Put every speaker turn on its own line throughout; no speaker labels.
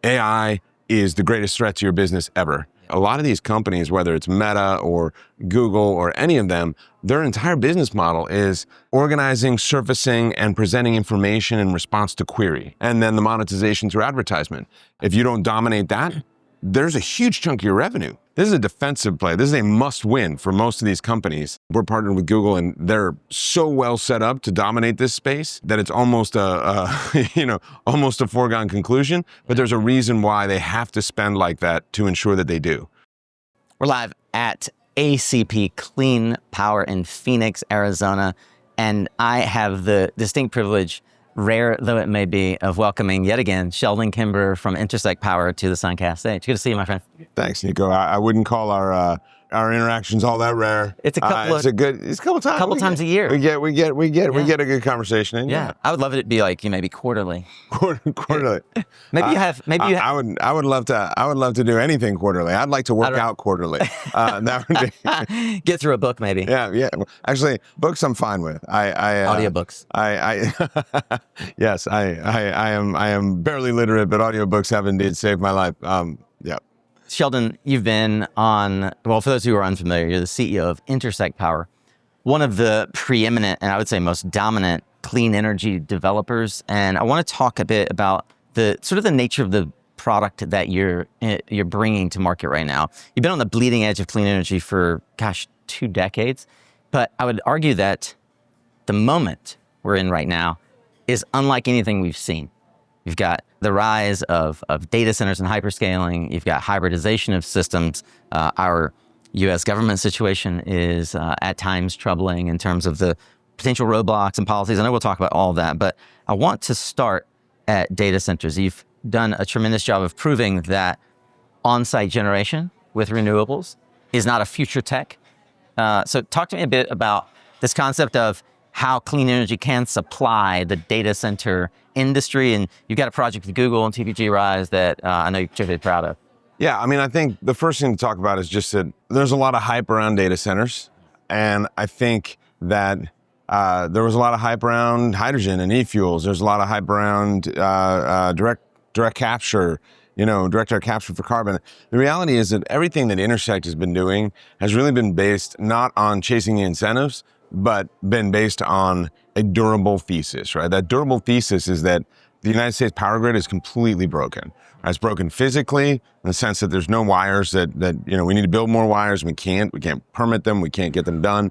AI is the greatest threat to your business ever. A lot of these companies, whether it's Meta or Google or any of them, their entire business model is organizing, surfacing, and presenting information in response to query, and then the monetization through advertisement. If you don't dominate that, there's a huge chunk of your revenue. This is a defensive play. This is a must-win for most of these companies. We're partnered with Google, and they're so well set up to dominate this space that it's almost almost a foregone conclusion. But there's a reason why they have to spend like that to ensure that they do.
We're live at ACP Clean Power in Phoenix, Arizona, and I have the distinct privilege, rare though it may be, of welcoming yet again Sheldon Kimber from Intersect Power to the SunCast stage. Good to see you, my friend.
Thanks, Nico. I wouldn't call our interactions all that rare.
It's a couple.
It's a couple times.
Couple times a year.
We get a good conversation in.
Yeah, I would love it to be like maybe quarterly.
Quarterly.
Maybe you have.
I would love to do anything quarterly. I'd like to work out quarterly. That would be
get through a book maybe.
Yeah. Actually, books I'm fine with.
Audiobooks.
Yes, I am barely literate, but audiobooks have indeed saved my life. Yeah.
Sheldon, you've been on, well, for those who are unfamiliar, you're the CEO of Intersect Power, one of the preeminent and I would say most dominant clean energy developers. And I want to talk a bit about the sort of the nature of the product that you're bringing to market right now. You've been on the bleeding edge of clean energy for, 2 decades. But I would argue that the moment we're in right now is unlike anything we've seen. You've got the rise of data centers and hyperscaling. You've got hybridization of systems. Our U.S. government situation is at times troubling in terms of the potential roadblocks and policies. I know we'll talk about all of that, but I want to start at data centers. You've done a tremendous job of proving that on-site generation with renewables is not a future tech. So talk to me a bit about this concept of how clean energy can supply the data center industry. And you've got a project with Google and TPG Rise that I know you're particularly proud of.
Yeah, I mean, I think the first thing to talk about is just that there's a lot of hype around data centers. And I think that there was a lot of hype around hydrogen and e-fuels. There's a lot of hype around direct capture, direct air capture for carbon. The reality is that everything that Intersect has been doing has really been based not on chasing the incentives, but been based on a durable thesis, right? That durable thesis is that the United States power grid is completely broken. It's broken physically in the sense that there's no wires that we need to build more wires. We can't permit them. We can't get them done.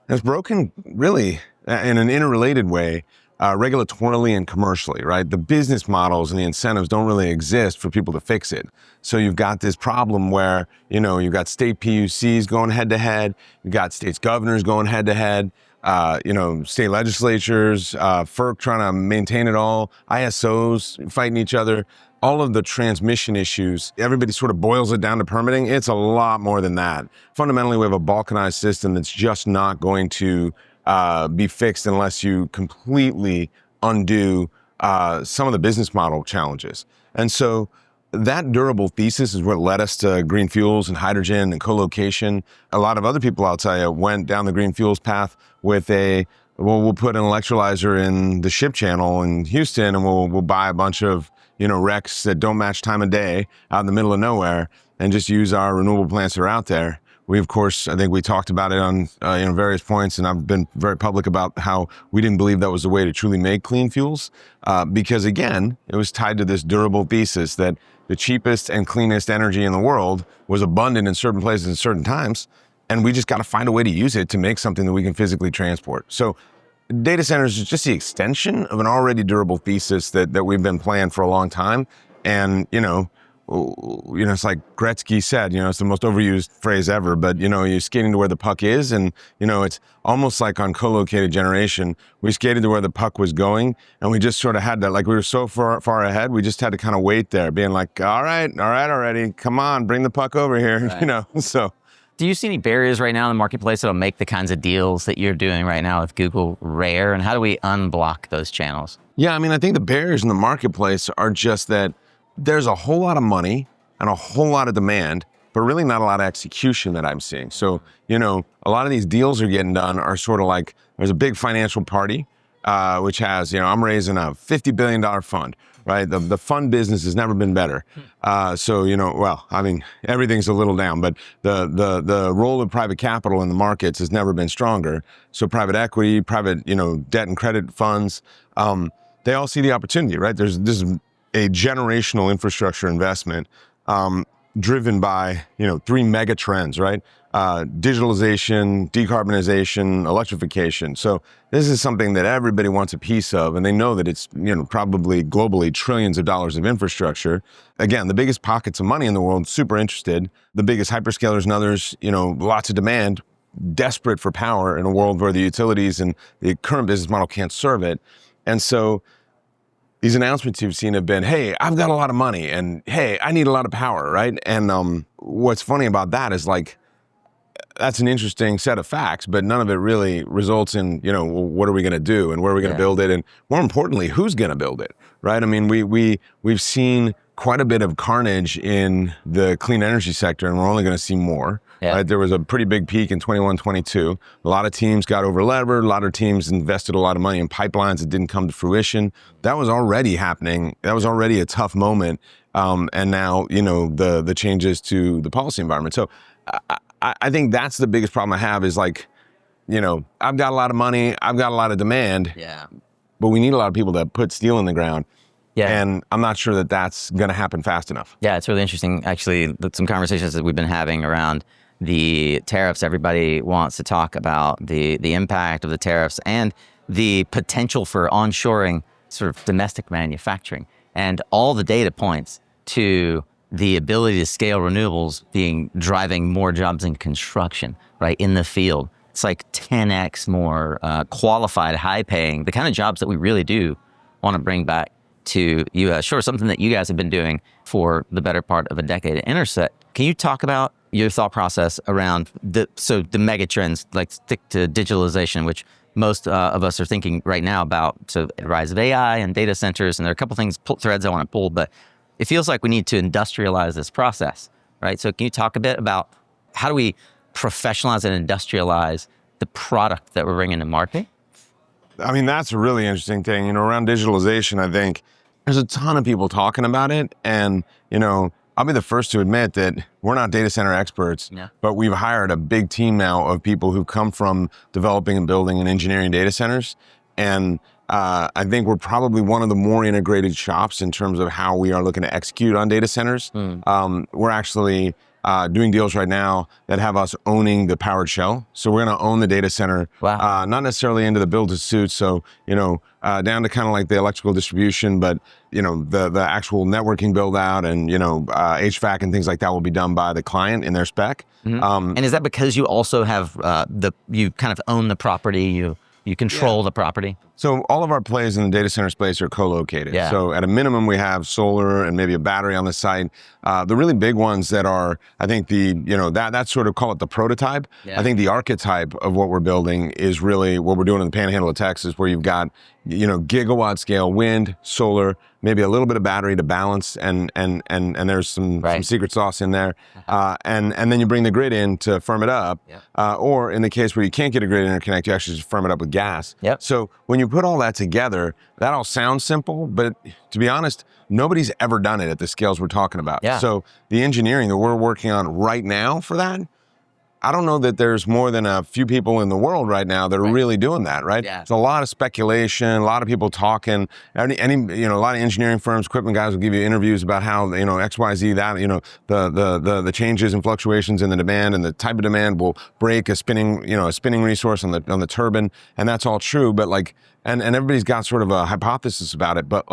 And it's broken really in an interrelated way, regulatorily and commercially, right? The business models and the incentives don't really exist for people to fix it. So you've got this problem where, you've got state PUCs going head to head, you've got states governors going head to head, state legislatures, FERC trying to maintain it all, ISOs fighting each other, all of the transmission issues. Everybody sort of boils it down to permitting. It's a lot more than that. Fundamentally, we have a balkanized system that's just not going to be fixed unless you completely undo some of the business model challenges. And so that durable thesis is what led us to green fuels and hydrogen and co-location. A lot of other people, I'll tell you, went down the green fuels path with we'll put an electrolyzer in the ship channel in Houston and we'll buy a bunch of, RECs that don't match time of day out in the middle of nowhere and just use our renewable plants that are out there. We, of course, I think we talked about it on various points, and I've been very public about how we didn't believe that was the way to truly make clean fuels, because again, it was tied to this durable thesis that the cheapest and cleanest energy in the world was abundant in certain places at certain times, and we just got to find a way to use it to make something that we can physically transport. So data centers is just the extension of an already durable thesis that we've been playing for a long time, and it's like Gretzky said, it's the most overused phrase ever, but, you're skating to where the puck is. And, it's almost like on co-located generation, we skated to where the puck was going. And we just sort of had to, like, we were so far ahead, we just had to kind of wait there, being like, all right already, come on, bring the puck over here,
right.
So.
Do you see any barriers right now in the marketplace that'll make the kinds of deals that you're doing right now with Google rare? And how do we unblock those channels?
Yeah, I mean, I think the barriers in the marketplace are just that there's a whole lot of money and a whole lot of demand, but really not a lot of execution that I'm seeing. So, a lot of these deals are getting done are sort of like, there's a big financial party, which has, I'm raising a $50 billion fund. right? The fund business has never been better. So, well, I mean, everything's a little down, but the role of private capital in the markets has never been stronger. So private equity, private, debt and credit funds, they all see the opportunity, right? This is a generational infrastructure investment driven by, three mega trends, right? Digitalization, decarbonization, electrification. So this is something that everybody wants a piece of, and they know that it's, probably globally trillions of dollars of infrastructure. Again, the biggest pockets of money in the world, super interested. The biggest hyperscalers and others, lots of demand, desperate for power in a world where the utilities and the current business model can't serve it. And so these announcements you've seen have been, hey, I've got a lot of money, and hey, I need a lot of power, right? And what's funny about that is that's an interesting set of facts, but none of it really results in, well, what are we going to do and where are we going to build it? And more importantly, who's going to build it, right? I mean, we've seen quite a bit of carnage in the clean energy sector, and we're only going to see more.
Yeah.
Right? There was a pretty big peak in 21, 22. A lot of teams got over-levered. A lot of teams invested a lot of money in pipelines that didn't come to fruition. That was already happening. That was already a tough moment. And now, the changes to the policy environment. So I think that's the biggest problem I have is I've got a lot of money. I've got a lot of demand.
Yeah.
But we need a lot of people to put steel in the ground.
Yeah.
And I'm not sure that that's going to happen fast enough.
Yeah, it's really interesting. Actually, some conversations that we've been having around the tariffs. Everybody wants to talk about the impact of the tariffs and the potential for onshoring sort of domestic manufacturing. And all the data points to the ability to scale renewables driving more jobs in construction, right, in the field. It's like 10x more qualified, high-paying, the kind of jobs that we really do want to bring back to U.S. Sure, something that you guys have been doing for the better part of a decade at Intersect. Can you talk about your thought process around the mega trends, like stick to digitalization, which most of us are thinking right now about, so the rise of AI and data centers, and there are a couple threads I want to pull, but it feels like we need to industrialize this process, right? So can you talk a bit about how do we professionalize and industrialize the product that we're bringing to market?
I mean, that's a really interesting thing. Around digitalization, I think there's a ton of people talking about it. And, I'll be the first to admit that we're not data center experts, but we've hired a big team now of people who come from developing and building and engineering data centers. And I think we're probably one of the more integrated shops in terms of how we are looking to execute on data centers. We're actually doing deals right now that have us owning the powered shell. So we're going to own the data center, not necessarily into the build to suit. So, down to kind of like the electrical distribution, but, the actual networking build out and, HVAC and things like that will be done by the client in their spec.
And is that because you also have you kind of own the property, you control the property?
So all of our plays in the data center space are co-located.
Yeah.
So at a minimum, we have solar and maybe a battery on the site. The really big ones that are, I think that's sort of, call it the prototype.
Yeah.
I think the archetype of what we're building is really what we're doing in the Panhandle of Texas, where you've got, gigawatt scale wind, solar, maybe a little bit of battery to balance, and there's some secret sauce in there. And then you bring the grid in to firm it up. Or in the case where you can't get a grid interconnect, you actually just firm it up with gas. So when you put all that together, that all sounds simple, but to be honest, nobody's ever done it at the scales we're talking about. So the engineering that we're working on right now for that, I don't know that there's more than a few people in the world right now that are really doing that, right? It's a lot of speculation, a lot of people talking. A lot of engineering firms, equipment guys will give you interviews about how, X, Y, Z, that, the changes and fluctuations in the demand and the type of demand will break a spinning resource on the turbine, and that's all true. But and everybody's got sort of a hypothesis about it, but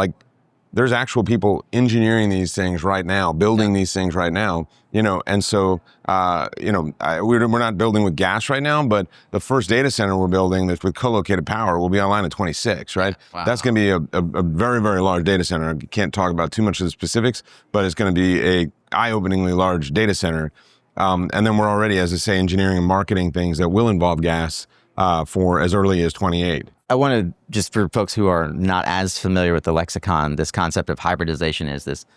there's actual people engineering these things right now, building these things right now, and so, we're not building with gas right now, but the first data center we're building that's with co-located power will be online in 26, right?
Wow.
That's going to be a very, very large data center. I can't talk about too much of the specifics, but it's going to be a eye-openingly large data center. And then we're already, as I say, engineering and marketing things that will involve gas for as early as 28.
I want to, just for folks who are not as familiar with the lexicon, this concept of hybridization is this,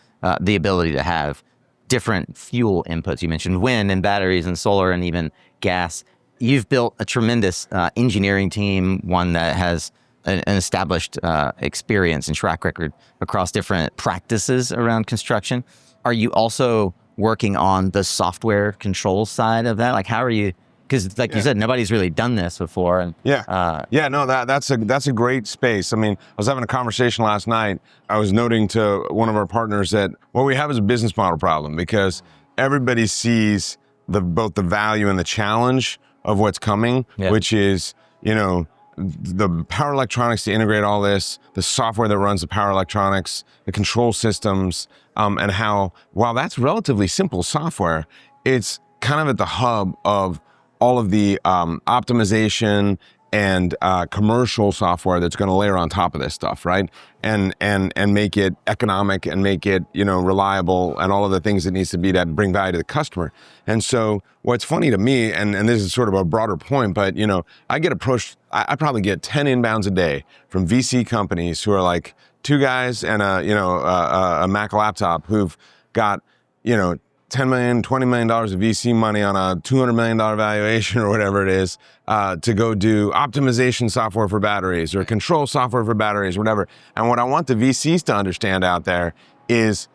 the ability to have different fuel inputs. You mentioned wind and batteries and solar and even gas. You've built a tremendous engineering team, one that has an established experience and track record across different practices around construction. Are you also working on the software control side of that? Like, how are you? Because, like you said, nobody's really done this before. And
no, that's a great space. I mean, I was having a conversation last night. I was noting to one of our partners that what we have is a business model problem, because everybody sees both the value and the challenge of what's coming, which is, the power electronics to integrate all this, the software that runs the power electronics, the control systems, and how, while that's relatively simple software, it's kind of at the hub of all of the optimization and commercial software that's going to layer on top of this stuff, right? And make it economic and make it, reliable, and all of the things it needs to be to bring value to the customer. And so what's funny to me, and this is sort of a broader point, but I get approached, I probably get 10 inbounds a day from VC companies who are like two guys and a Mac laptop who've got, $10 million, $20 million of VC money on a $200 million valuation or whatever it is, to go do optimization software for batteries or control software for batteries or whatever. And what I want the VCs to understand out there is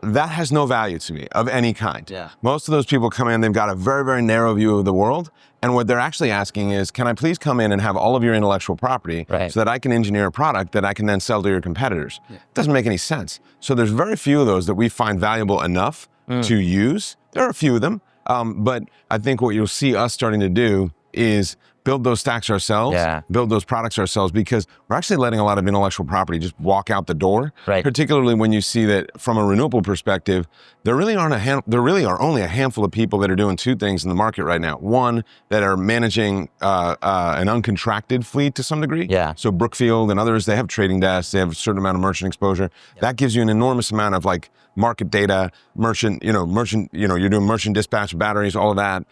that has no value to me of any kind.
Yeah.
Most of those people come in, they've got a very, very narrow view of the world. And what they're actually asking is, can I please come in and have all of your intellectual property so that I can engineer a product that I can then sell to your competitors? It doesn't make any sense. So there's very few of those that we find valuable enough to use. There are a few of them, but I think what you'll see us starting to do is build those stacks ourselves, build those products ourselves, because we're actually letting a lot of intellectual property just walk out the door. Particularly when you see that from a renewable perspective, there really are only a handful of people that are doing two things in the market right now. One, that are managing an uncontracted fleet to some degree. So Brookfield and others, they have trading desks, they have a certain amount of merchant exposure. That gives you an enormous amount of like market data, you're doing merchant dispatch of batteries, all of that.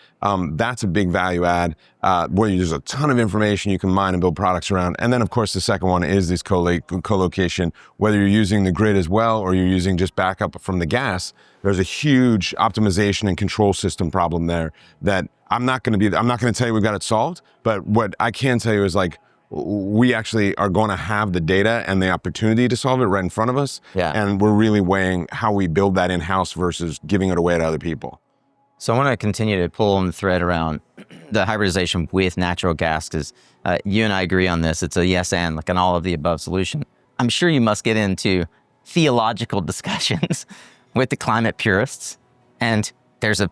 That's a big value add, where there's a ton of information you can mine and build products around. And then of course the second one is this co-location, whether you're using the grid as well or you're using just backup from the gas. There's a huge optimization and control system problem there that I'm not going to tell you we've got it solved, but what I can tell you is like, we actually are going to have the data and the opportunity to solve it right in front of us. And we're really weighing how we build that in-house versus giving it away to other people.
So I want to continue to pull on the thread around the hybridization with natural gas, because you and I agree on this. It's a yes and, like an all of the above solution. I'm sure you must get into theological discussions with the climate purists, and there's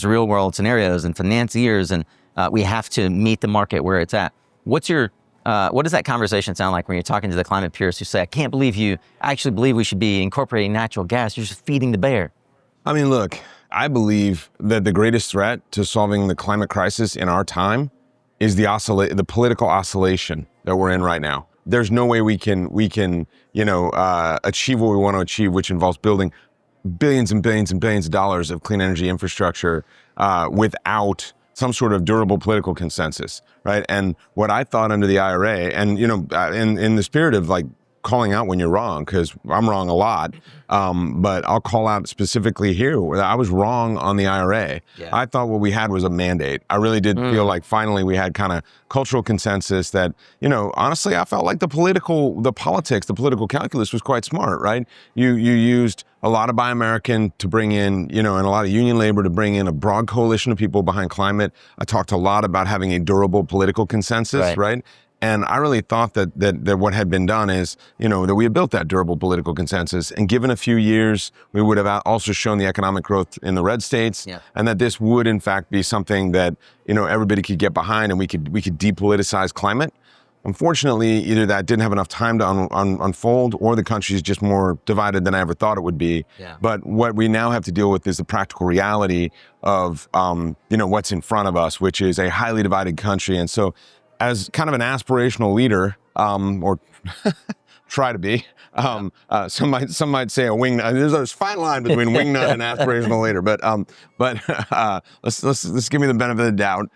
real world scenarios and financiers, and we have to meet the market where it's at. What does that conversation sound like when you're talking to the climate purists who say, I can't believe you actually believe we should be incorporating natural gas, you're just feeding the bear?
I mean, look, I believe that the greatest threat to solving the climate crisis in our time is the political oscillation that we're in right now. There's no way we can achieve what we want to achieve, which involves building billions and billions and billions of dollars of clean energy infrastructure without some sort of durable political consensus, right? And what I thought under the IRA, and in the spirit of like calling out when you're wrong, because I'm wrong a lot, but I'll call out specifically here where I was wrong on the IRA. I thought what we had was a mandate. I really did feel like finally we had kind of cultural consensus that, honestly, I felt like the political calculus was quite smart, right? You used a lot of Buy American to bring in, and a lot of union labor to bring in a broad coalition of people behind climate. I talked a lot about having a durable political consensus, right? And I really thought that what had been done is, that we had built that durable political consensus, and given a few years, we would have also shown the economic growth in the red states, and that this would in fact be something that, everybody could get behind, and we could depoliticize climate. Unfortunately, either that didn't have enough time to unfold, or the country is just more divided than I ever thought it would be. But what we now have to deal with is the practical reality of, what's in front of us, which is a highly divided country. And so, as kind of an aspirational leader, or try to be, some might say a wingnut. There's a fine line between wingnut and aspirational leader. But let's give me the benefit of the doubt.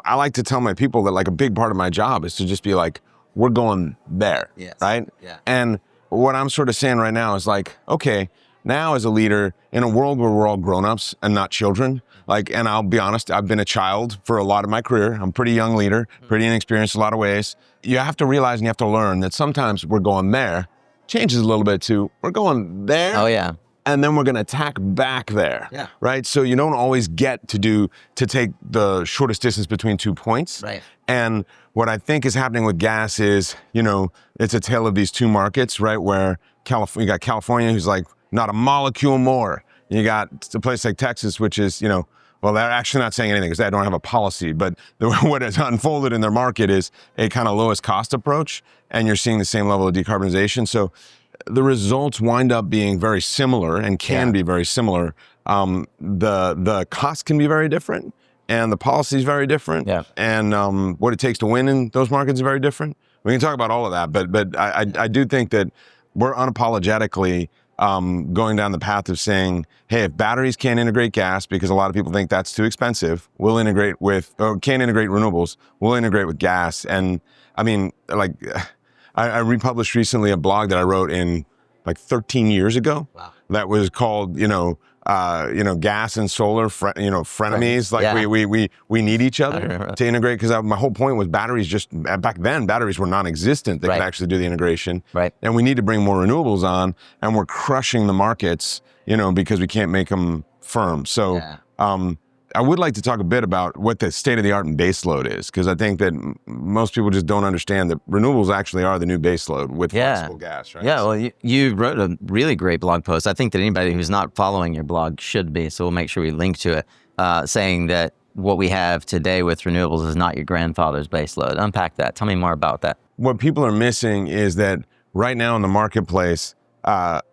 I like to tell my people that like a big part of my job is to just be like, we're going there, right? And what I'm sort of saying right now is like, okay, now as a leader in a world where we're all grown-ups and not children, and I'll be honest, I've been a child for a lot of my career. I'm a pretty young leader, pretty inexperienced in a lot of ways. You have to realize and you have to learn that sometimes we're going there, changes a little bit to we're going there.
Oh yeah.
And then we're going to attack back there,
Yeah.
right? So you don't always get to take the shortest distance between 2 points.
Right.
And what I think is happening with gas is, it's a tale of these two markets, right? Where you got California, who's like not a molecule more. You got a place like Texas, which is, well, they're actually not saying anything because they don't have a policy, but what has unfolded in their market is a kind of lowest cost approach, and you're seeing the same level of decarbonization. So the results wind up being very similar and can be very similar. The cost can be very different, and the policy is very different, and what it takes to win in those markets is very different. We can talk about all of that, but I do think that we're unapologetically going down the path of saying, hey, if batteries can't integrate gas, because a lot of people think that's too expensive, we'll integrate with, or can't integrate renewables, we'll integrate with gas. And I mean, I republished recently a blog that I wrote in 13 years ago. Wow. That was called, gas and solar, frenemies. We need each other to integrate, because my whole point was back then, batteries were non-existent that could actually do the integration. Right. And we need to bring more renewables on, and we're crushing the markets, because we can't make them firm. So I would like to talk a bit about what the state-of-the-art in baseload is, because I think that most people just don't understand that renewables actually are the new baseload with flexible gas, right?
Yeah, well, you wrote a really great blog post. I think that anybody who's not following your blog should be, so we'll make sure we link to it, saying that what we have today with renewables is not your grandfather's baseload. Unpack that. Tell me more about that.
What people are missing is that right now in the marketplace,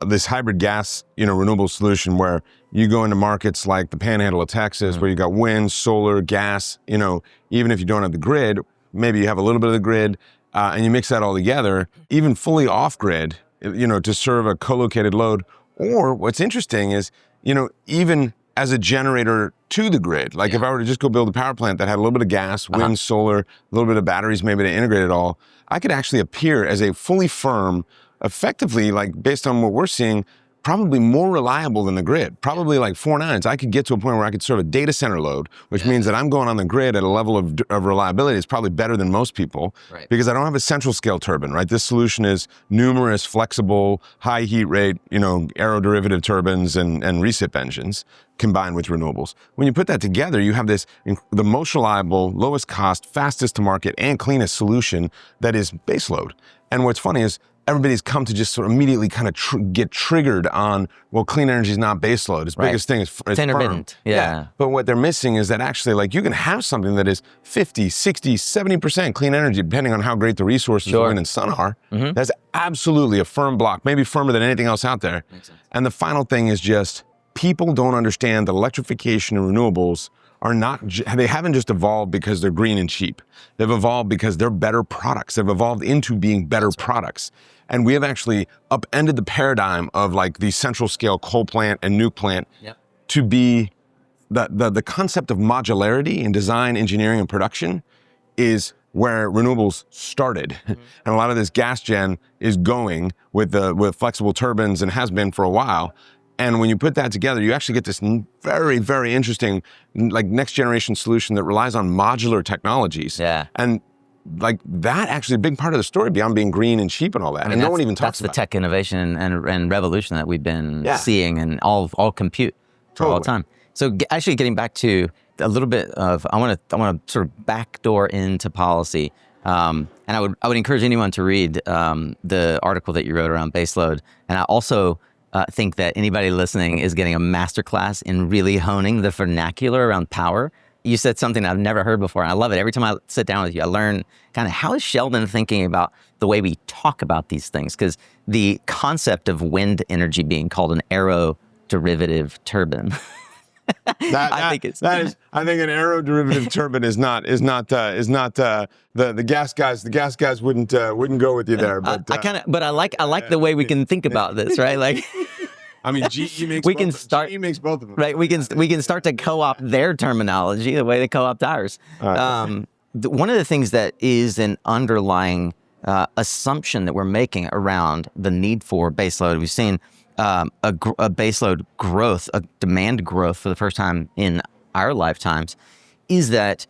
this hybrid gas, renewable solution where you go into markets like the Panhandle of Texas, where you got wind, solar, gas, even if you don't have the grid, maybe you have a little bit of the grid, and you mix that all together, even fully off grid, to serve a co-located load. Or what's interesting is, even as a generator to the grid, if I were to just go build a power plant that had a little bit of gas, wind, solar, a little bit of batteries, maybe to integrate it all, I could actually appear as a fully firm, effectively, based on what we're seeing, probably more reliable than the grid. Probably 4 nines. I could get to a point where I could serve a data center load, which means that I'm going on the grid at a level of reliability that's probably better than most people, because I don't have a central scale turbine, right? This solution is numerous flexible, high heat rate, aeroderivative turbines and recip engines combined with renewables. When you put that together, you have the most reliable, lowest cost, fastest to market, and cleanest solution that is baseload. And what's funny is everybody's come to just sort of immediately kind of get triggered on, well, clean energy is not baseload. Its biggest thing is
it's intermittent. Yeah.
But what they're missing is that actually, you can have something that is 50, 60, 70% clean energy, depending on how great the resources of wind and sun are. That's absolutely a firm block, maybe firmer than anything else out there. And the final thing is just, people don't understand that electrification and renewables they haven't just evolved because they're green and cheap. They've evolved because they're better products. They've evolved into being better products. And we have actually upended the paradigm of the central scale coal plant and nuke plant to be the concept of modularity in design, engineering, and production is where renewables started. And a lot of this gas gen is going with flexible turbines and has been for a while. And when you put that together, you actually get this very, very interesting, next generation solution that relies on modular technologies. Yeah. And that actually a big part of the story beyond being green and cheap and all that. And no one even talks about
that's the tech innovation and revolution that we've been seeing in all compute for all time. So actually getting back to a little bit of, I want to sort of backdoor into policy. And I would encourage anyone to read the article that you wrote around baseload. And I also think that anybody listening is getting a masterclass in really honing the vernacular around power. You said something I've never heard before, and I love it. Every time I sit down with you, I learn kind of how is Sheldon thinking about the way we talk about these things? Because the concept of wind energy being called an aeroderivative turbine. I think an aeroderivative turbine is not the gas guys. The gas guys wouldn't go with you there. But I like the way we can think about this, right?
I mean, GE makes both of them.
Right, we can start to co-opt their terminology the way they co-opt ours. One of the things that is an underlying assumption that we're making around the need for baseload, we've seen a baseload growth, a demand growth for the first time in our lifetimes, is that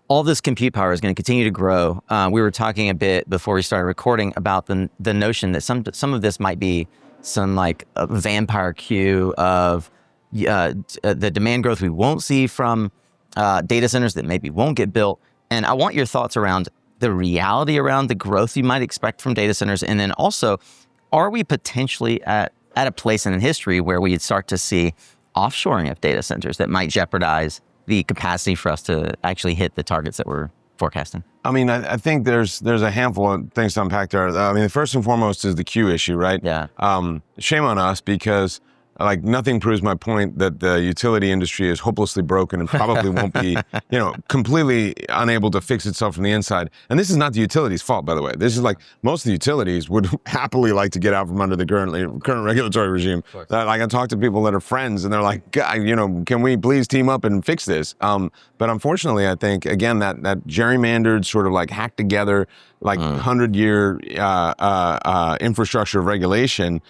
all this compute power is going to continue to grow. We were talking a bit before we started recording about the notion that some of this might be some like a vampire queue of the demand growth we won't see from data centers that maybe won't get built. And I want your thoughts around the reality around the growth you might expect from data centers, and then also, are we potentially at a place in history where we'd start to see offshoring of data centers that might jeopardize the capacity for us to actually hit the targets that we're forecasting?
I mean, I think there's a handful of things to unpack there. I mean, first and foremost is the queue issue, right?
Yeah.
Shame on us, because like nothing proves my point that the utility industry is hopelessly broken and probably won't be, completely unable to fix itself from the inside. And this is not the utilities' fault, by the way. This is like most of the utilities would happily like to get out from under the current regulatory regime. Like I talk to people that are friends and they're like, God, can we please team up and fix this? But unfortunately, I think again that gerrymandered sort of like hacked together like 100-year infrastructure of regulation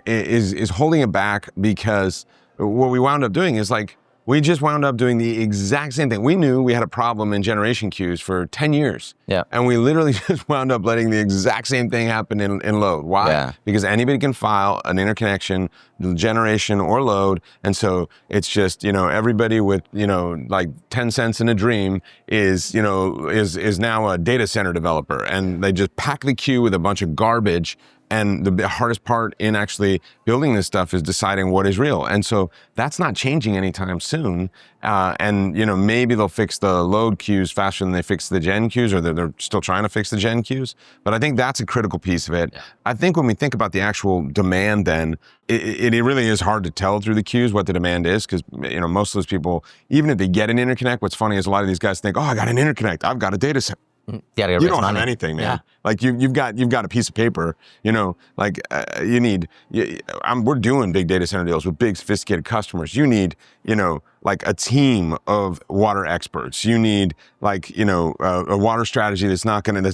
is holding it back, because what we wound up doing is like we just wound up doing the exact same thing. We knew we had a problem in generation queues for 10 years.
Yeah.
And we literally just wound up letting the exact same thing happen in load. Why?
Yeah.
Because anybody can file an interconnection, generation or load. And so it's just, everybody with, like 10 cents in a dream is now a data center developer. And they just pack the queue with a bunch of garbage. And the hardest part in actually building this stuff is deciding what is real. And so that's not changing anytime soon. And maybe they'll fix the load queues faster than they fix the gen queues, or they're still trying to fix the gen queues. But I think that's a critical piece of it. Yeah. I think when we think about the actual demand, then it really is hard to tell through the queues what the demand is, because most of those people, even if they get an interconnect, what's funny is a lot of these guys think, oh, I got an interconnect, I've got a data center. You don't have anything, man. Yeah. Like you've got a piece of paper, we're doing big data center deals with big sophisticated customers. You need, like a team of water experts. You need a water strategy that's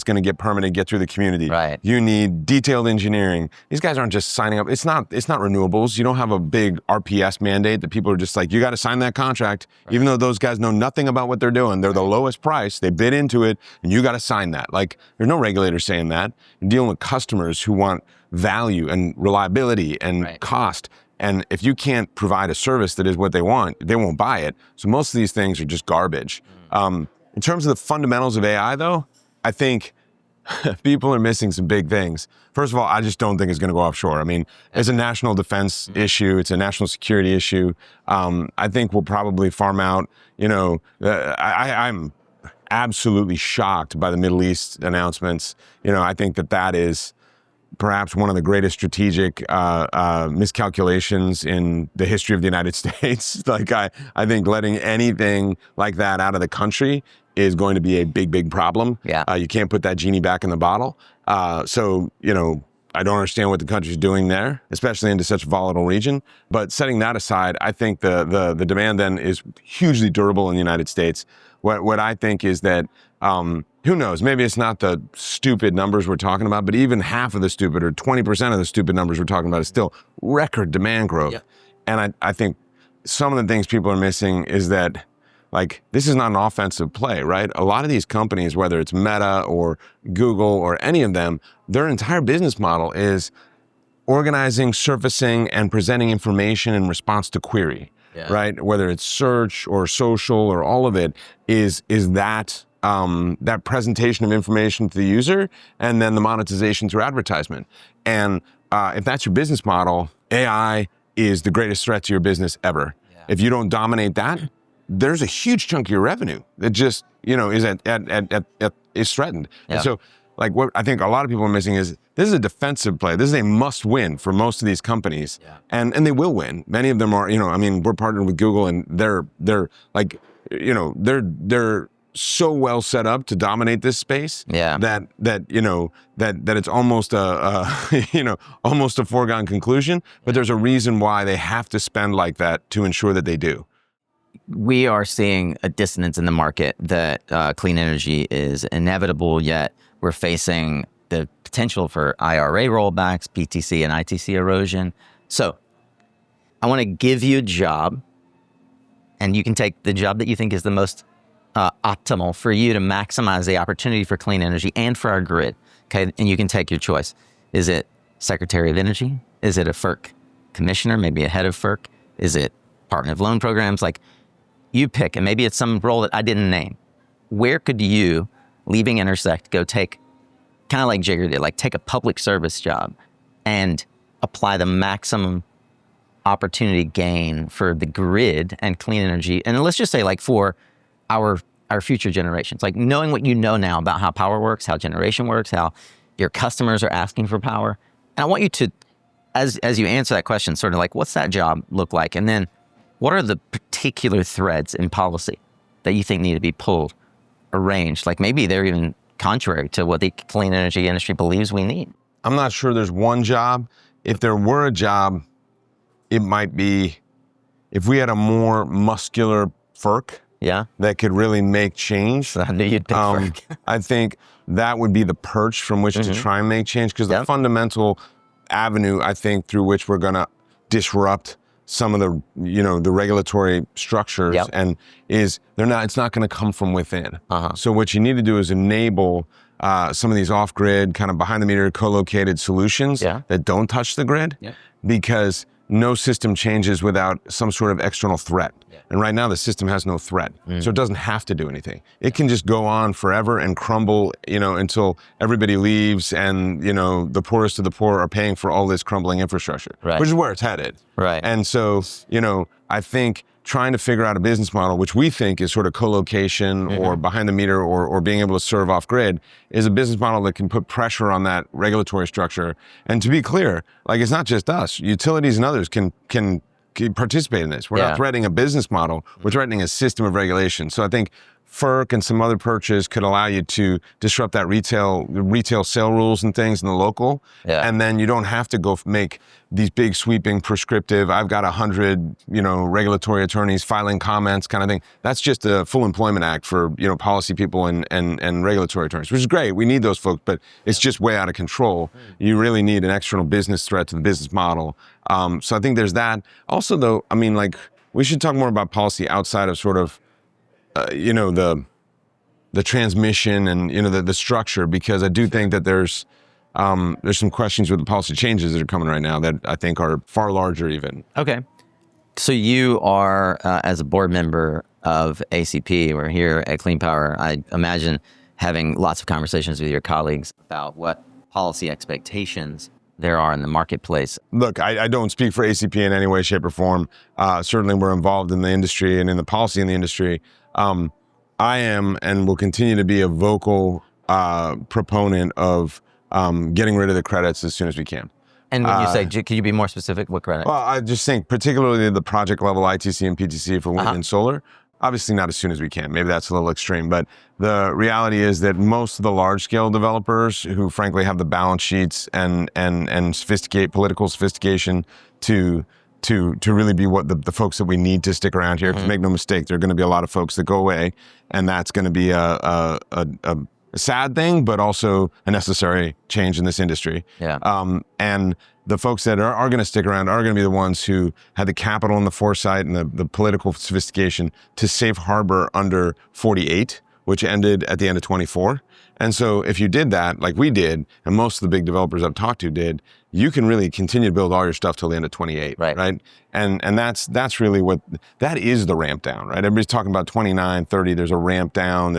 gonna get permitted, get through the community.
Right.
You need detailed engineering. These guys aren't just signing up. It's not renewables. You don't have a big RPS mandate that people are just like, you got to sign that contract, right, even though those guys know nothing about what they're doing. They're the lowest price. They bid into it, and you got to sign that. Like, there's no regulator saying that. You're dealing with customers who want value and reliability and cost. And if you can't provide a service that is what they want, they won't buy it. So most of these things are just garbage. In terms of the fundamentals of AI, though, I think people are missing some big things. First of all, I just don't think it's going to go offshore. I mean, it's a national defense issue. It's a national security issue. I think we'll probably farm out, I'm absolutely shocked by the Middle East announcements. I think that is perhaps one of the greatest strategic miscalculations in the history of the United States. Like, I think letting anything like that out of the country is going to be a big, big problem.
Yeah.
You can't put that genie back in the bottle. So, I don't understand what the country's doing there, especially into such a volatile region. But setting that aside, I think the demand then is hugely durable in the United States. What I think is that, who knows, maybe it's not the stupid numbers we're talking about, but even half of the stupid or 20% of the stupid numbers we're talking about is still record demand growth. Yeah. And I think some of the things people are missing is that, like, this is not an offensive play, right? A lot of these companies, whether it's Meta or Google or any of them, their entire business model is organizing, surfacing, and presenting information in response to query, right? Whether it's search or social or all of it is that presentation of information to the user, and then the monetization through advertisement. And if that's your business model, AI is the greatest threat to your business ever. Yeah. If you don't dominate that, there's a huge chunk of your revenue that just, is threatened. Yeah. And so, like, what I think a lot of people are missing is this is a defensive play. This is a must win for most of these companies. Yeah. And they will win. Many of them are, we're partnered with Google, and they're so well set up to dominate this space. Yeah. that it's almost almost a foregone conclusion, but there's a reason why they have to spend like that to ensure that they do.
We are seeing a dissonance in the market that clean energy is inevitable, yet we're facing the potential for IRA rollbacks, PTC and ITC erosion. So I want to give you a job, and you can take the job that you think is the most optimal for you to maximize the opportunity for clean energy and for our grid. Okay, and you can take your choice. Is it Secretary of Energy? Is it a FERC commissioner, maybe a head of FERC? Is it Department of Loan Programs? Like, you pick, and maybe it's some role that I didn't name. Where could you, leaving Intersect, go take, kind of like Jigger did, like take a public service job and apply the maximum opportunity gain for the grid and clean energy? And let's just say, like, for our future generations, like knowing what you know now about how power works, how generation works, how your customers are asking for power. And I want you to, as you answer that question, sort of like, what's that job look like? And then what are the particular threads in policy that you think need to be pulled, arranged? Like maybe they're even contrary to what the clean energy industry believes we need.
I'm not sure there's one job. If there were a job, it might be if we had a more muscular FERC that could really make change.
So I knew you'd pick FERC.
I think that would be the perch from which to try and make change, because the fundamental avenue, I think, through which we're going to disrupt some of the, the regulatory structures and it's not going to come from within. So what you need to do is enable some of these off-grid, kind of behind-the-meter, co-located solutions that don't touch the grid, because no system changes without some sort of external threat. And right now the system has no threat. So it doesn't have to do anything. It can just go on forever and crumble, until everybody leaves and, the poorest of the poor are paying for all this crumbling infrastructure, which is where it's headed. And so, I think trying to figure out a business model, which we think is sort of co-location or behind the meter or being able to serve off grid, is a business model that can put pressure on that regulatory structure. And to be clear, like, it's not just us, utilities and others can participate in this. We're not threatening a business model, we're threatening a system of regulation. So I think FERC and some other perches could allow you to disrupt that retail sale rules and things in the local. And then you don't have to go make these big sweeping prescriptive, I've got 100, regulatory attorneys filing comments kind of thing. That's just a full employment act for, policy people and regulatory attorneys, which is great. We need those folks, but it's just way out of control. You really need an external business threat to the business model. So I think there's that. Also though, we should talk more about policy outside of sort of, the transmission and, the structure, because I do think that there's some questions with the policy changes that are coming right now that I think are far larger even.
Okay. So you are, as a board member of ACP, or here at Clean Power, I imagine having lots of conversations with your colleagues about what policy expectations there are in the marketplace.
Look, I don't speak for ACP in any way, shape, or form. Certainly we're involved in the industry and in the policy in the industry. I am and will continue to be a vocal proponent of getting rid of the credits as soon as we can.
And when you say, can you be more specific? What credit?
Well, I just think particularly the project level ITC and PTC for wind and solar, obviously not as soon as we can. Maybe that's a little extreme, but the reality is that most of the large scale developers who frankly have the balance sheets and political sophistication to really be what the folks that we need to stick around here, because make no mistake, there are going to be a lot of folks that go away, and that's going to be a sad thing, but also a necessary change in this industry. And the folks that are going to stick around are going to be the ones who had the capital and the foresight and the political sophistication to safe harbor under 48, which ended at the end of 24. And so if you did that, like we did, and most of the big developers I've talked to did, you can really continue to build all your stuff till the end of 28, right? And that's really that is the ramp down, right? Everybody's talking about 29, 30, there's a ramp down,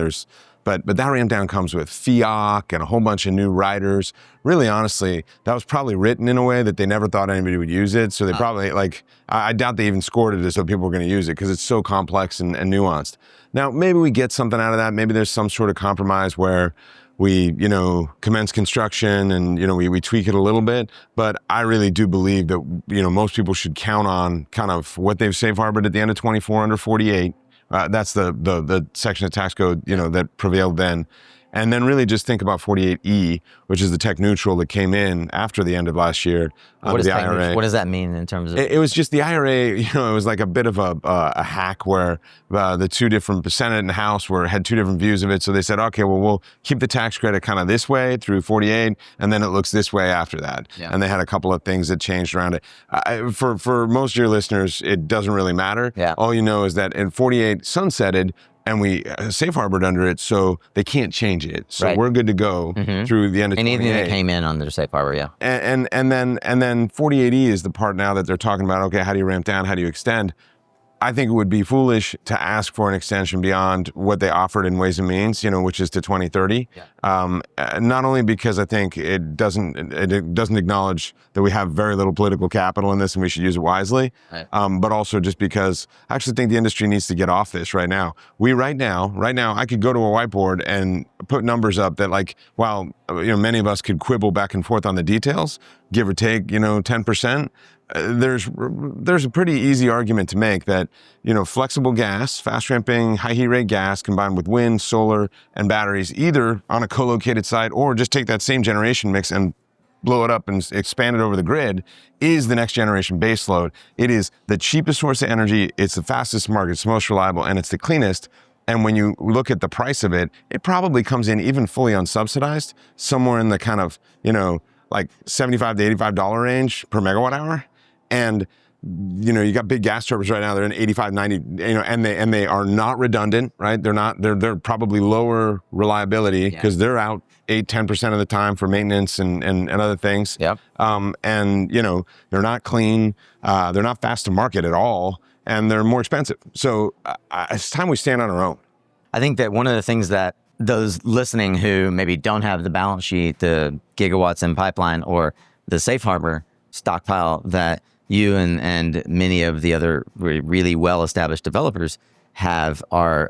but that ramp down comes with FIAC and a whole bunch of new riders. Really, honestly, that was probably written in a way that they never thought anybody would use it. So they probably, I doubt they even scored it as though people were going to use it, because it's so complex and nuanced. Now, maybe we get something out of that. Maybe there's some sort of compromise where we, commence construction and, we tweak it a little bit. But I really do believe that, most people should count on kind of what they've safe harbored at the end of 24 under 48. That's the section of tax code, that prevailed then. And then really just think about 48E, which is the tech neutral that came in after the end of last year under the IRA.
What does that mean in terms of?
It was just the IRA, it was like a bit of a hack where the two different, Senate and House had two different views of it. So they said, okay, well, we'll keep the tax credit kind of this way through 48, and then it looks this way after that. Yeah. And they had a couple of things that changed around it. For most of your listeners, it doesn't really matter. Yeah. All you know is that in 48 sunsetted, and we safe harbored under it, so they can't change it. So we're good to go through the end of 28.
Anything that came in under safe harbor, yeah.
And then 48E is the part now that they're talking about, okay, how do you ramp down, how do you extend? I think it would be foolish to ask for an extension beyond what they offered in Ways and Means, which is to 2030. Yeah. Not only because I think it doesn't acknowledge that we have very little political capital in this and we should use it wisely, right. But also just because I actually think the industry needs to get off this right now. Right now, I could go to a whiteboard and put numbers up that while many of us could quibble back and forth on the details, give or take, 10%. There's a pretty easy argument to make that, flexible gas, fast ramping, high heat rate gas combined with wind, solar, and batteries, either on a co-located site or just take that same generation mix and blow it up and expand it over the grid, is the next generation baseload. It is the cheapest source of energy, it's the fastest market, it's the most reliable, and it's the cleanest. And when you look at the price of it, it probably comes in even fully unsubsidized, somewhere in the kind of, like $75 to $85 range per megawatt hour. And, you got big gas turbines right now, they're in 85, 90, and they are not redundant, right? They're probably lower reliability because they're out 8-10% of the time for maintenance and other things. Yep. And, they're not clean, they're not fast to market at all, and they're more expensive. So it's time we stand on our own.
I think that one of the things that those listening who maybe don't have the balance sheet, the gigawatts in pipeline, or the safe harbor stockpile that you and many of the other really well-established developers have are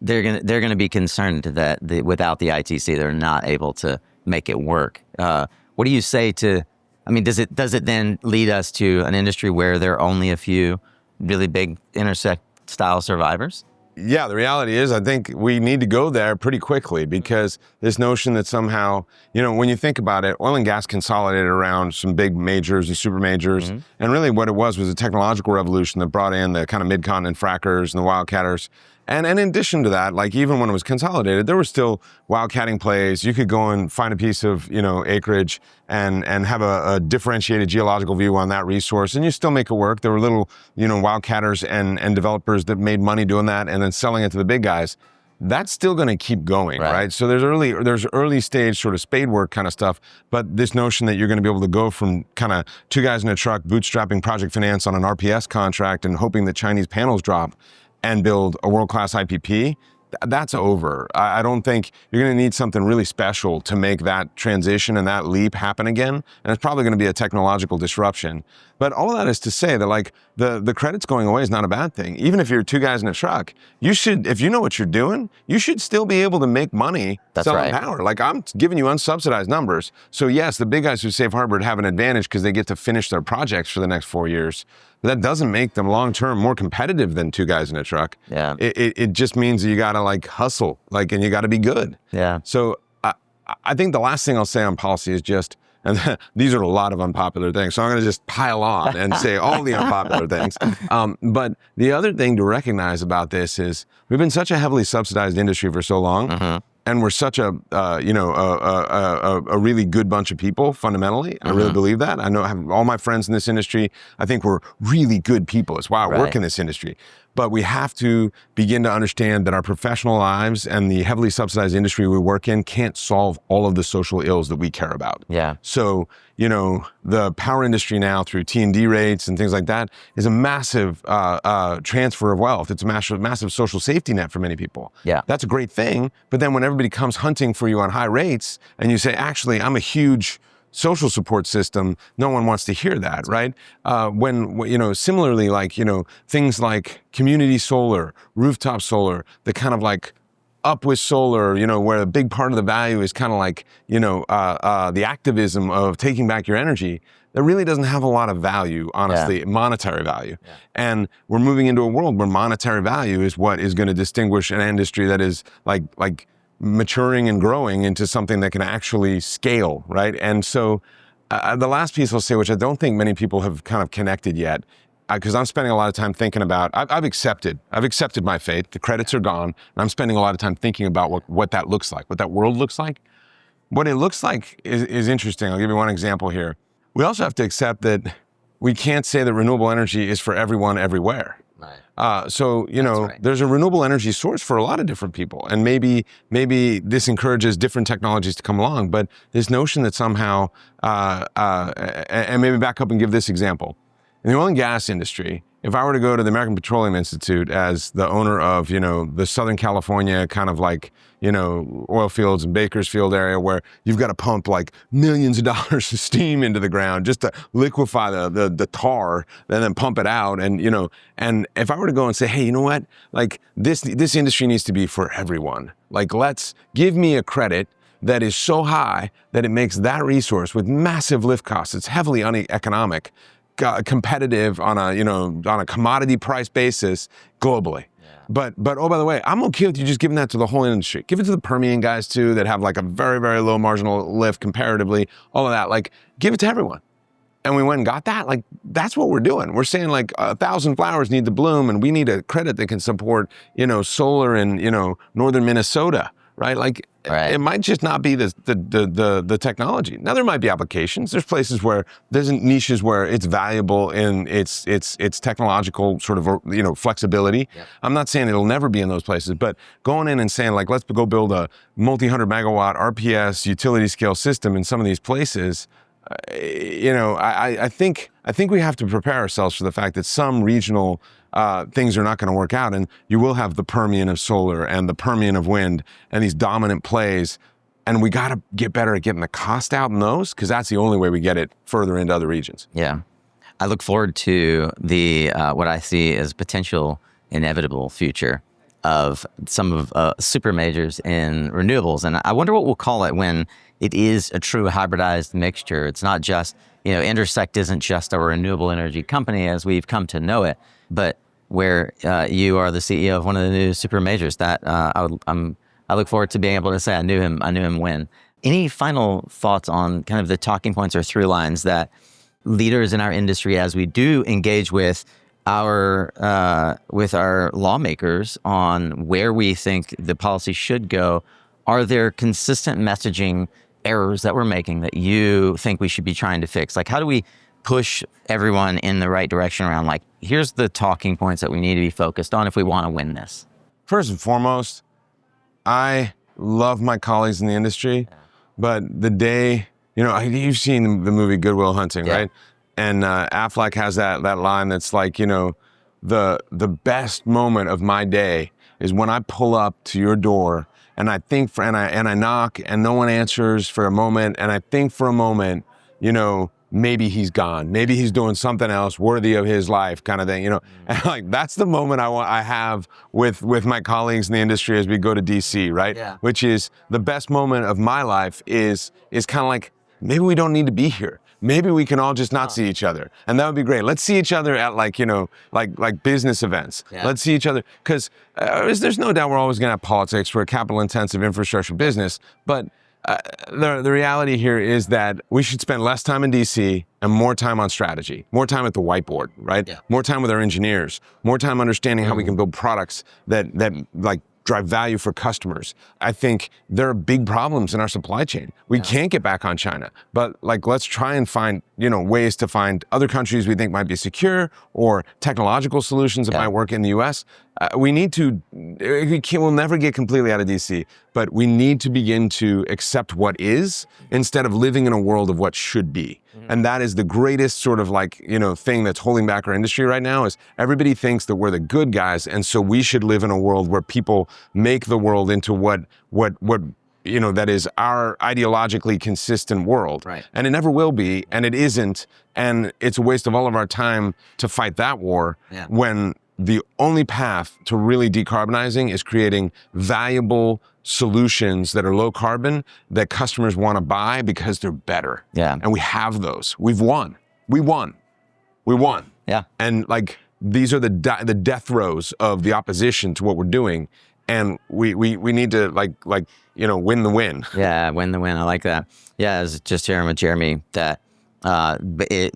they're gonna be concerned that without the ITC they're not able to make it work. What do you say to? I mean, does it then lead us to an industry where there are only a few really big Intersect style survivors?
Yeah, the reality is I think we need to go there pretty quickly, because this notion that somehow, when you think about it, oil and gas consolidated around some big majors and super majors. Mm-hmm. And really what it was a technological revolution that brought in the kind of mid-continent frackers and the wildcatters. And in addition to that, even when it was consolidated, there were still wildcatting plays. You could go and find a piece of, acreage and have a differentiated geological view on that resource, and you still make it work. There were little, wildcatters and developers that made money doing that and then selling it to the big guys. That's still going to keep going, right? So there's early stage sort of spade work kind of stuff, but this notion that you're going to be able to go from kind of two guys in a truck bootstrapping project finance on an RPS contract and hoping that Chinese panels drop and build a world-class IPP, that's over. I don't think you're going to need something really special to make that transition and that leap happen again. And it's probably going to be a technological disruption. But all of that is to say that the credits going away is not a bad thing. Even if you're two guys in a truck, you should, if you know what you're doing, you should still be able to make money selling power. I'm giving you unsubsidized numbers. So yes, the big guys who safe harbored have an advantage because they get to finish their projects for the next 4 years. But that doesn't make them long-term more competitive than two guys in a truck. Yeah. It just means that you got to hustle, and you got to be good. Yeah. So I think the last thing I'll say on policy is just, and these are a lot of unpopular things, so I'm going to just pile on and say all the unpopular things. But the other thing to recognize about this is we've been such a heavily subsidized industry for so long. Mm-hmm. And we're such a really good bunch of people, fundamentally. I really believe that. I know I have all my friends in this industry. I think we're really good people. It's why I work in this industry. But we have to begin to understand that our professional lives and the heavily subsidized industry we work in can't solve all of the social ills that we care about. Yeah. So, the power industry now through T&D rates and things like that is a massive transfer of wealth. It's a massive social safety net for many people. Yeah. That's a great thing. But then when everybody comes hunting for you on high rates and you say, actually, I'm a huge social support system, no one wants to hear that, right? Similarly, things like community solar, rooftop solar, the kind of up with solar, where a big part of the value is kind of the activism of taking back your energy, that really doesn't have a lot of value, honestly, monetary value. Yeah. And we're moving into a world where monetary value is what is going to distinguish an industry that is maturing and growing into something that can actually scale, right? And so the last piece I'll say, which I don't think many people have kind of connected yet, because I'm spending a lot of time thinking about, I've accepted my fate. The credits are gone, and I'm spending a lot of time thinking about what that looks like, what that world looks like. What it looks like is interesting. I'll give you one example here. We also have to accept that we can't say that renewable energy is for everyone everywhere.
Right.
So, there's a renewable energy source for a lot of different people. And maybe this encourages different technologies to come along. But this notion that somehow, and maybe back up and give this example. In the oil and gas industry, if I were to go to the American Petroleum Institute as the owner of, the Southern California kind of like, oil fields and Bakersfield area where you've got to pump like millions of dollars of steam into the ground just to liquefy the tar and then pump it out. And, and if I were to go and say, hey, you know what, like this industry needs to be for everyone. Like, let's give me a credit that is so high that it makes that resource with massive lift costs. It's heavily uneconomic, competitive on a commodity price basis globally. But oh, by the way, I'm okay with you just giving that to the whole industry. Give it to the Permian guys too that have like a very, very low marginal lift comparatively, all of that. Like, give it to everyone. And we went and got that. Like, that's what we're doing. We're saying like 1,000 flowers need to bloom, and we need a credit that can support, solar in, northern Minnesota, right? Like,
Right.
It might just not be the technology. Now there might be applications. There's places where there's niches where it's valuable in its technological sort of flexibility.
Yep.
I'm not saying it'll never be in those places, but going in and saying like, let's go build a multi-100 megawatt RPS utility scale system in some of these places. I think we have to prepare ourselves for the fact that some regional things are not going to work out, and you will have the Permian of solar and the Permian of wind and these dominant plays, and we got to get better at getting the cost out in those, because that's the only way we get it further into other regions.
Yeah, I look forward to the what I see as potential inevitable future of some of super majors in renewables, and I wonder what we'll call it when it is a true hybridized mixture. It's not just, Intersect isn't just a renewable energy company as we've come to know it, but where you are the CEO of one of the new super majors. That I look forward to being able to say I knew him when. Any final thoughts on kind of the talking points or through lines that leaders in our industry, as we do engage with our lawmakers on where we think the policy should go, are there consistent messaging errors that we're making that you think we should be trying to fix? Like, how do we push everyone in the right direction around, like, here's the talking points that we need to be focused on if we want to win this?
First and foremost, I love my colleagues in the industry, but the day, you've seen the movie Good Will Hunting, right? And Affleck has that line that's like, the best moment of my day is when I pull up to your door and I think and I knock and no one answers for a moment, and I think for a moment, maybe he's gone, maybe he's doing something else worthy of his life, kind of thing, And like, that's the moment I have with my colleagues in the industry as we go to DC, right?
Yeah.
Which is the best moment of my life is kind of like, maybe we don't need to be here. Maybe we can all just not see each other, and that would be great. Let's see each other at like business events.
Yeah.
Let's see each other, because there's no doubt we're always going to have politics. We're a capital-intensive infrastructure business, but the reality here is that we should spend less time in DC and more time on strategy, more time at the whiteboard, right?
Yeah.
More time with our engineers, more time understanding how we can build products that like drive value for customers. I think there are big problems in our supply chain. We can't get back on China, but like, let's try and find, ways to find other countries we think might be secure, or technological solutions that might work in the US. We'll never get completely out of DC, but we need to begin to accept what is instead of living in a world of what should be. And that is the greatest sort of thing that's holding back our industry right now, is everybody thinks that we're the good guys. And so we should live in a world where people make the world into what that is our ideologically consistent world.
Right.
And it never will be, and it isn't. And it's a waste of all of our time to fight that war when the only path to really decarbonizing is creating valuable solutions that are low carbon that customers want to buy because they're better.
Yeah.
And we have those. We've won. We won.
Yeah.
And like, these are the death throes of the opposition to what we're doing. and we need to win the win.
Yeah, win the win. I like that. Yeah, I was just hearing with Jeremy that it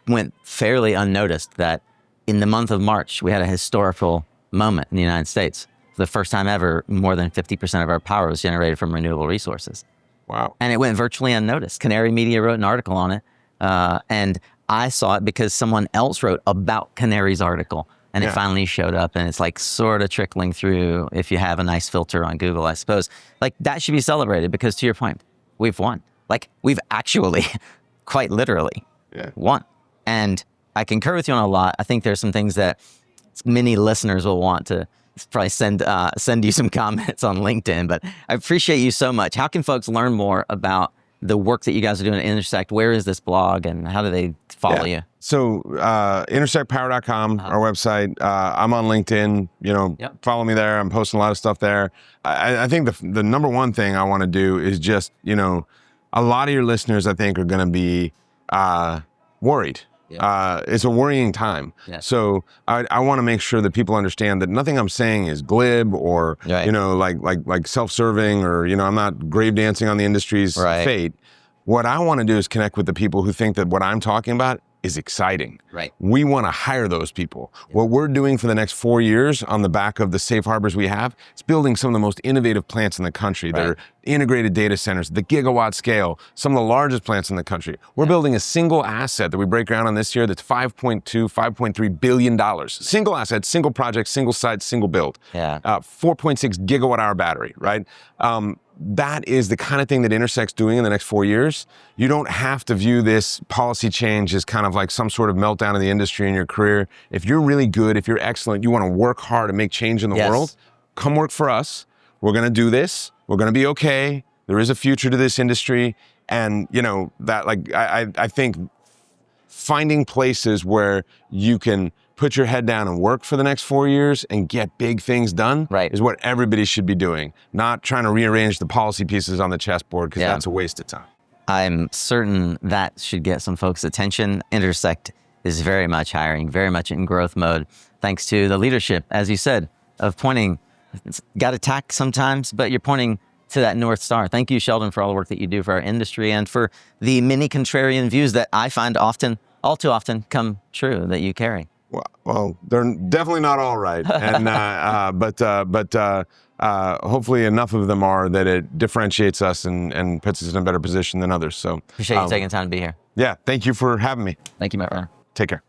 went fairly unnoticed that in the month of March, we had a historical moment in the United States. For the first time ever, more than 50% of our power was generated from renewable resources.
Wow.
And it went virtually unnoticed. Canary Media wrote an article on it. And I saw it because someone else wrote about Canary's article. And it finally showed up, and it's like sort of trickling through if you have a nice filter on Google, I suppose. Like, that should be celebrated because, to your point, we've won. Like, we've actually, quite literally, won. And I concur with you on a lot. I think there's some things that many listeners will want to probably send you some comments on LinkedIn. But I appreciate you so much. How can folks learn more about the work that you guys are doing at Intersect? Where is this blog, and how do they follow you?
So intersectpower.com, our website. I'm on LinkedIn. Follow me there. I'm posting a lot of stuff there. I think the number one thing I want to do is just, a lot of your listeners, I think, are going to be worried. It's a worrying time. So I want to make sure that people understand that nothing I'm saying is glib or, like self-serving, or, I'm not grave dancing on the industry's fate. What I want to do is connect with the people who think that what I'm talking about is exciting. We want to hire those people. What we're doing for the next 4 years on the back of the safe harbors we have, it's building some of the most innovative plants in the country. They're integrated data centers, the gigawatt scale, some of the largest plants in the country. We're building a single asset that we break ground on this year that's $5.3 billion. Single asset, single project, single site, single build. 4.6 gigawatt hour battery, right? That is the kind of thing that Intersect's doing in the next 4 years. You don't have to view this policy change as kind of like some sort of meltdown of the industry in your career. If you're really good, if you're excellent, you want to work hard and make change in the world, come work for us. We're going to do this. We're going to be okay. There is a future to this industry. And, I think finding places where you can put your head down and work for the next 4 years and get big things done is what everybody should be doing, not trying to rearrange the policy pieces on the chessboard, because that's a waste of time.
I'm certain that should get some folks' attention. Intersect is very much hiring, very much in growth mode, thanks to the leadership, as you said, of pointing. It's got to tack sometimes, but you're pointing to that North Star. Thank you, Sheldon, for all the work that you do for our industry and for the many contrarian views that I find all too often come true that you carry.
Well, they're definitely not all right, and but hopefully enough of them are that it differentiates us and puts us in a better position than others. So
appreciate you taking the time to be here.
Yeah, thank you for having me.
Thank you, Matt Runner.
Take care.